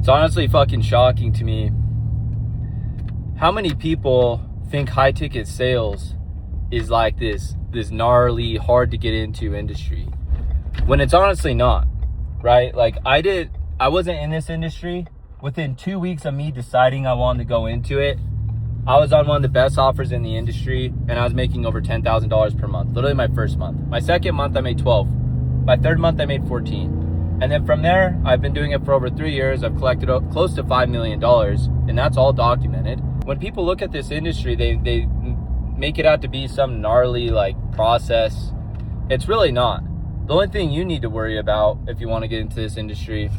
It's honestly fucking shocking to me how many people think high ticket sales is like this gnarly, hard to get into industry, when it's honestly not, right? Like I wasn't in this industry. Within 2 weeks of me deciding I wanted to go into it, I was on one of the best offers in the industry, and I was making over $10,000 per month, literally my first month. My second month, I made 12. My third month, I made 14. And then from there, I've been doing it for over 3 years. I've collected close to $5 million, and that's all documented. When people look at this industry, they make it out to be some gnarly like process. It's really not. The only thing you need to worry about if you want to get into this industry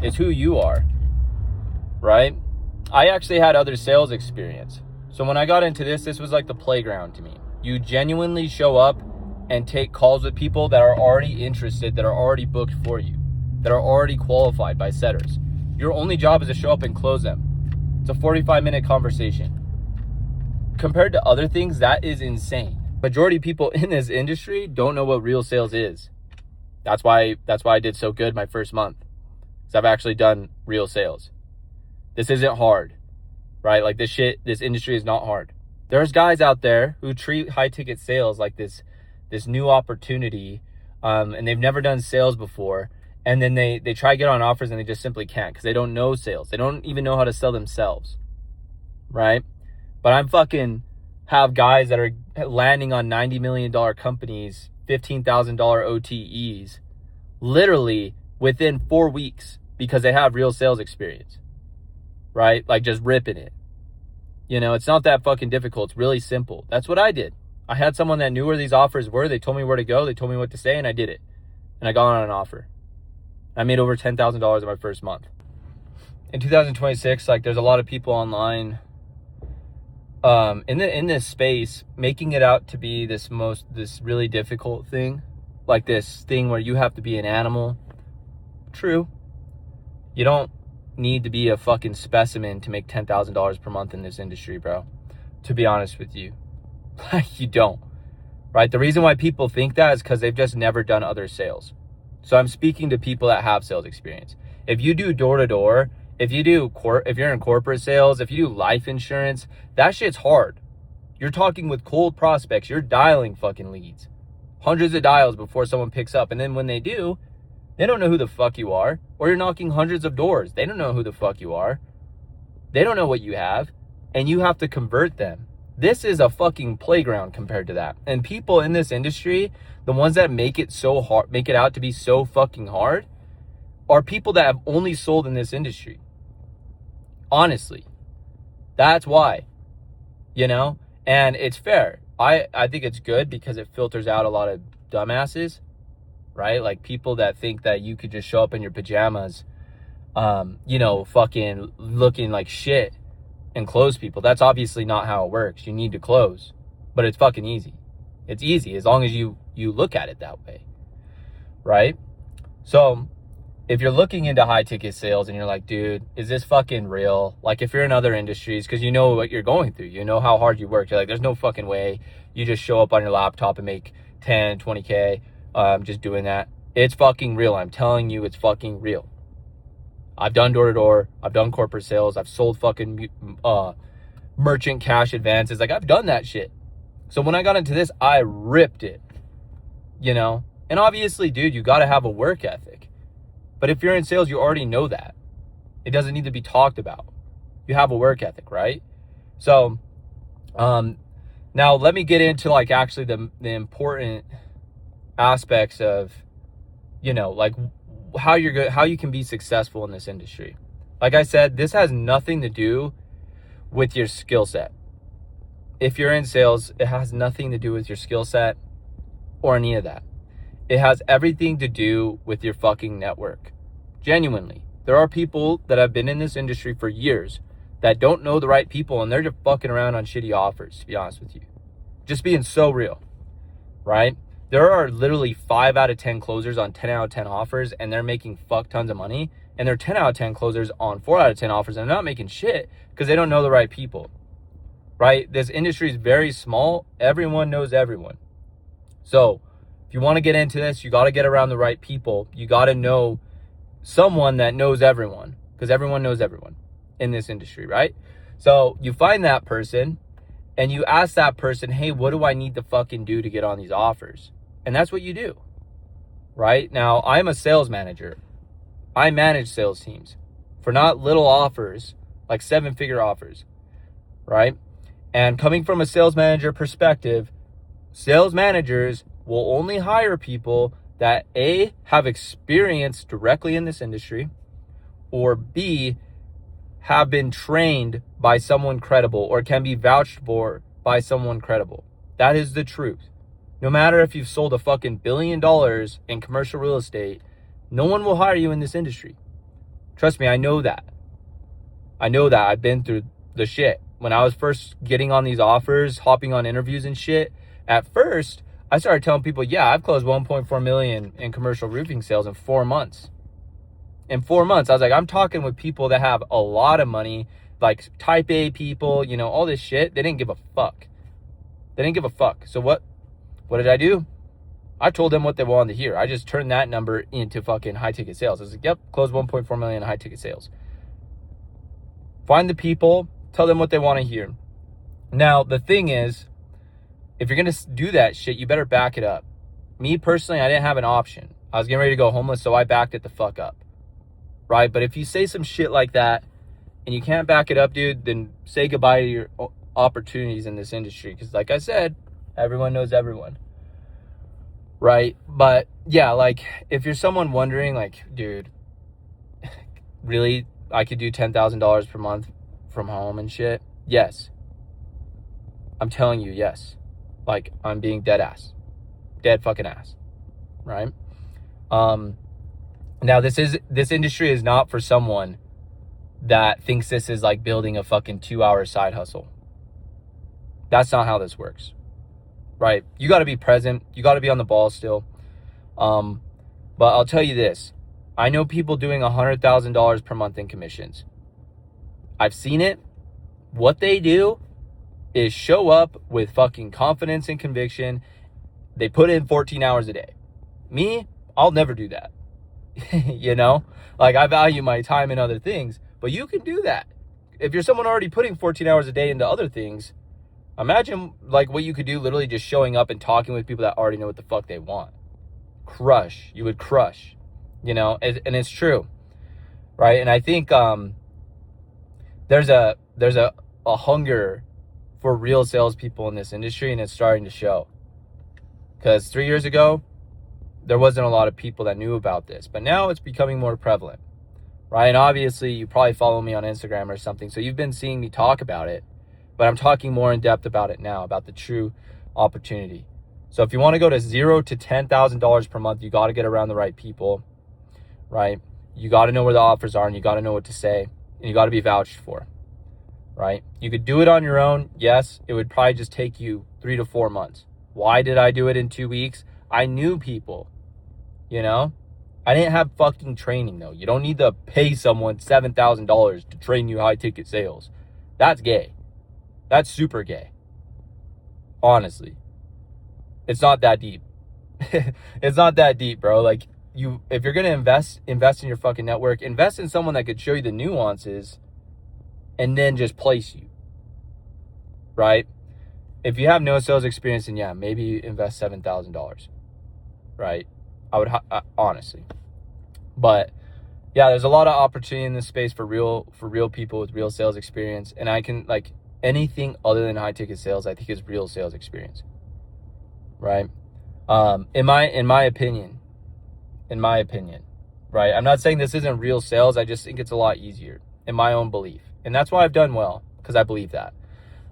is who you are, right? I actually had other sales experience. So when I got into this was like the playground to me. You genuinely show up and take calls with people that are already interested, that are already booked for you, that are already qualified by setters. Your only job is to show up and close them. It's a 45-minute conversation. Compared to other things, that is insane. Majority of people in this industry don't know what real sales is. That's why I did so good my first month, because I've actually done real sales. This isn't hard, right? Like this industry is not hard. There's guys out there who treat high ticket sales like this new opportunity, and they've never done sales before. And then they try to get on offers and they just simply can't, because they don't know sales. They don't even know how to sell themselves, right? But I'm fucking have guys that are landing on $90 million companies, $15,000 OTEs, literally within 4 weeks, because they have real sales experience, right? Like just ripping it. You know, it's not that fucking difficult. It's really simple. That's what I did. I had someone that knew where these offers were. They told me where to go. They told me what to say, and I did it. And I got on an offer. I made over $10,000 in my first month. In 2026, like there's a lot of people online in this space making it out to be this really difficult thing, like this thing where you have to be an animal. True. You don't need to be a fucking specimen to make $10,000 per month in this industry, bro. To be honest with you. Like you don't. Right? The reason why people think that is because they've just never done other sales. So I'm speaking to people that have sales experience. If you do door-to-door, if you're in corporate sales, if you do life insurance, that shit's hard. You're talking with cold prospects. You're dialing fucking leads. Hundreds of dials before someone picks up. And then when they do, they don't know who the fuck you are. Or you're knocking hundreds of doors. They don't know who the fuck you are. They don't know what you have. And you have to convert them. This is a fucking playground compared to that. And people in this industry, the ones that make it so hard, make it out to be so fucking hard, are people that have only sold in this industry. Honestly. That's why. You know? And it's fair. I think it's good because it filters out a lot of dumbasses. Right? Like people that think that you could just show up in your pajamas, fucking looking like shit and close people. That's obviously not how it works. You need to close, but it's fucking easy. It's easy as long as you look at it that way, right? So if you're looking into high ticket sales and you're like, dude, is this fucking real? Like if you're in other industries, because you know what you're going through, you know how hard you work. You're like, there's no fucking way you just show up on your laptop and make 10, 20K just doing that. It's fucking real. I'm telling you, it's fucking real. I've done door-to-door. I've done corporate sales. I've sold fucking merchant cash advances. Like, I've done that shit. So when I got into this, I ripped it, you know? And obviously, dude, you got to have a work ethic. But if you're in sales, you already know that. It doesn't need to be talked about. You have a work ethic, right? So now let me get into, like, actually the important aspects of, you know, like, how you can be successful in this industry. Like I said, this has nothing to do with your skill set. If you're in sales, it has nothing to do with your skill set or any of that. It has everything to do with your fucking network. Genuinely. There are people that have been in this industry for years that don't know the right people, and they're just fucking around on shitty offers, to be honest with you. Just being so real, right? There are literally 5 out of 10 closers on 10 out of 10 offers, and they're making fuck tons of money. And they're 10 out of 10 closers on 4 out of 10 offers, and they're not making shit because they don't know the right people, right? This industry is very small. Everyone knows everyone. So if you want to get into this, you got to get around the right people. You got to know someone that knows everyone. because everyone knows everyone in this industry, right? So you find that person and you ask that person, hey, what do I need to fucking do to get on these offers? And that's what you do, right? Now, I'm a sales manager. I manage sales teams for not little offers, like 7-figure offers, right? And coming from a sales manager perspective, sales managers will only hire people that A, have experience directly in this industry, or B, have been trained by someone credible or can be vouched for by someone credible. That is the truth. No matter if you've sold a fucking $1 billion in commercial real estate, no one will hire you in this industry. Trust me, I know that. I've been through the shit. When I was first getting on these offers, hopping on interviews and shit, at first, I started telling people, yeah, I've closed 1.4 million in commercial roofing sales in 4 months. In 4 months, I was like, I'm talking with people that have a lot of money, like type A people, you know, all this shit. They didn't give a fuck. So what did I do? I told them what they wanted to hear. I just turned that number into fucking high ticket sales. I was like, yep, close 1.4 million in high ticket sales. Find the people, tell them what they want to hear. Now, the thing is, if you're going to do that shit, you better back it up. Me personally, I didn't have an option. I was getting ready to go homeless, so I backed it the fuck up. Right? But if you say some shit like that and you can't back it up, dude, then say goodbye to your opportunities in this industry. Because like I said, everyone knows everyone. Right? But yeah, like if you're someone wondering like, dude, really, I could do $10,000 per month from home and shit? Yes. I'm telling you, yes. Like, I'm being dead fucking ass. Right? Now this industry is not for someone that thinks this is like building a fucking 2-hour side hustle. That's not how this works. Right? You got to be present. You got to be on the ball still. But I'll tell you this. I know people doing $100,000 per month in commissions. I've seen it. What they do is show up with fucking confidence and conviction. They put in 14 hours a day. Me, I'll never do that. You know, like I value my time in other things, but you can do that. If you're someone already putting 14 hours a day into other things, imagine like what you could do literally just showing up and talking with people that already know what the fuck they want. You would crush, you know, and it's true. Right. And I think, there's a hunger for real salespeople in this industry, and it's starting to show. Because 3 years ago, there wasn't a lot of people that knew about this, but now it's becoming more prevalent, right? And obviously, you probably follow me on Instagram or something, so you've been seeing me talk about it, but I'm talking more in depth about it now, about the true opportunity. So if you want to go to $0 to $10,000 per month, you got to get around the right people, right? You got to know where the offers are, and you got to know what to say, and you got to be vouched for, right? You could do it on your own. Yes, it would probably just take you 3 to 4 months. Why did I do it in 2 weeks? I knew people, you know? I didn't have fucking training, though. You don't need to pay someone $7,000 to train you high ticket sales. That's gay. That's super gay. Honestly. It's not that deep. It's not that deep, bro. Like, if you're going to invest in your fucking network, invest in someone that could show you the nuances and then just place you, right? If you have no sales experience, then yeah, maybe invest $7,000, right? I would honestly, but yeah, there's a lot of opportunity in this space for real people with real sales experience, and I can like anything other than high ticket sales, I think is real sales experience, right? In my opinion, right? I'm not saying this isn't real sales. I just think it's a lot easier in my own belief. And that's why I've done well, because I believe that.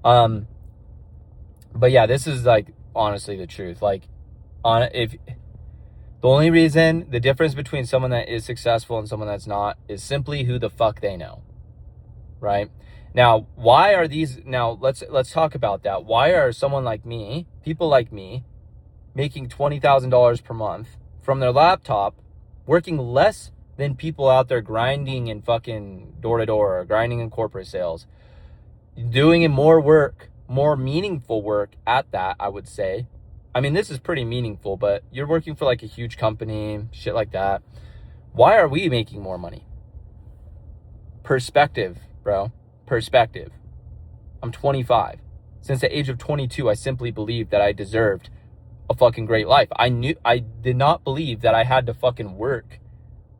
But yeah, this is like honestly the truth. Like, if the only reason, the difference between someone that is successful and someone that's not is simply who the fuck they know, right? Now, why are these? Now let's talk about that. Why are someone like me, people like me, making $20,000 per month from their laptop, working less than people out there grinding in fucking door-to-door or grinding in corporate sales, doing more work, more meaningful work at that, I would say. I mean, this is pretty meaningful, but you're working for like a huge company, shit like that. Why are we making more money? perspective, bro. Perspective. I'm 25. Since the age of 22, I simply believed that I deserved a fucking great life. I did not believe that I had to fucking work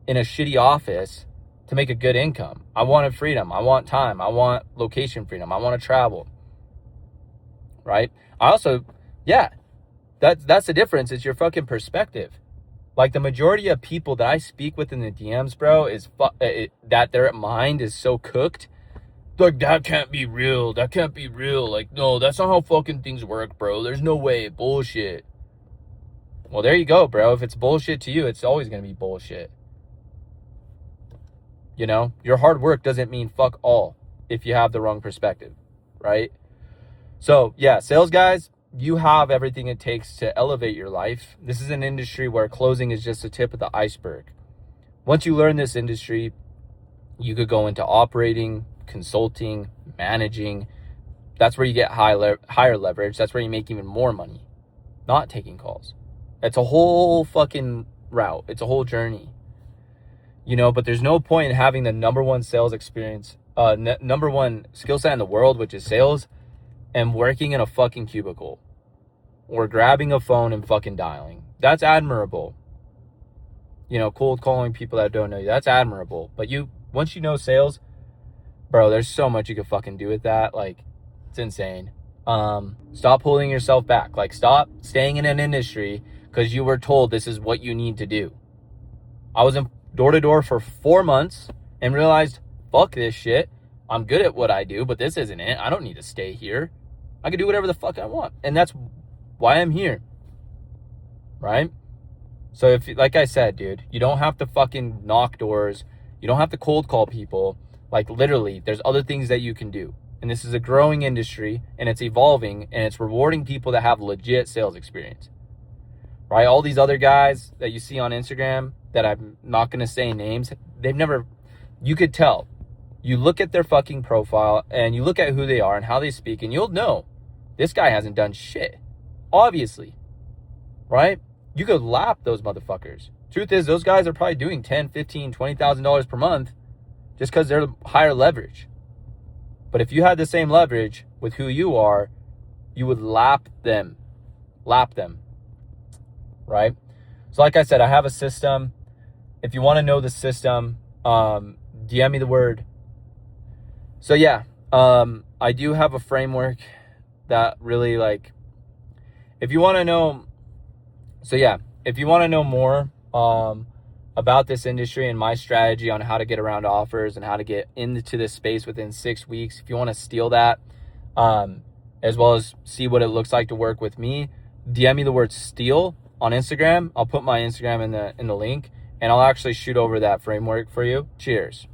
in a shitty office to make a good income. I wanted freedom. I want time. I want location freedom. I want to travel. Right? I also, yeah, that's the difference. It's your fucking perspective. Like, the majority of people that I speak with in the DMs, bro, is that their mind is so cooked. Like, that can't be real. That can't be real. Like, no, that's not how fucking things work, bro. There's no way. Bullshit. Well, there you go, bro. If it's bullshit to you, it's always going to be bullshit. You know, your hard work doesn't mean fuck all if you have the wrong perspective, right? So, yeah, sales guys, you have everything it takes to elevate your life. This is an industry where closing is just the tip of the iceberg. Once you learn this industry, you could go into operating, consulting, managing. That's where you get higher leverage. That's where you make even more money, not taking calls. It's a whole fucking route. It's a whole journey, you know, but there's no point in having the number one sales experience, number one skill set in the world, which is sales, and working in a fucking cubicle or grabbing a phone and fucking dialing. That's admirable. You know, cold calling people that don't know you. That's admirable. But once you know sales, bro, there's so much you can fucking do with that. Like, it's insane. Stop holding yourself back. Like, stop staying in an industry because you were told this is what you need to do. I was in door to door for 4 months and realized, fuck this shit. I'm good at what I do, but this isn't it. I don't need to stay here. I can do whatever the fuck I want. And that's why I'm here. Right? So if, like I said, dude, you don't have to fucking knock doors. You don't have to cold call people. Like, literally, there's other things that you can do. And this is a growing industry, and it's evolving, and it's rewarding people that have legit sales experience. Right? All these other guys that you see on Instagram that I'm not going to say names, you could tell. You look at their fucking profile, and you look at who they are and how they speak, and you'll know this guy hasn't done shit. Obviously. Right? You could lap those motherfuckers. Truth is, those guys are probably doing $10,000, $15,000, $20,000 per month just because they're higher leverage. But if you had the same leverage with who you are, you would lap them. Lap them. Right? So like I said, I have a system. If you want to know the system, DM me the word. So yeah, I do have a framework that really, like, if you want to know, so yeah, if you want to know more about this industry and my strategy on how to get around offers and how to get into this space within 6 weeks, if you want to steal that, as well as see what it looks like to work with me, DM me the word steal on Instagram. I'll put my Instagram in the link, and I'll actually shoot over that framework for you. Cheers.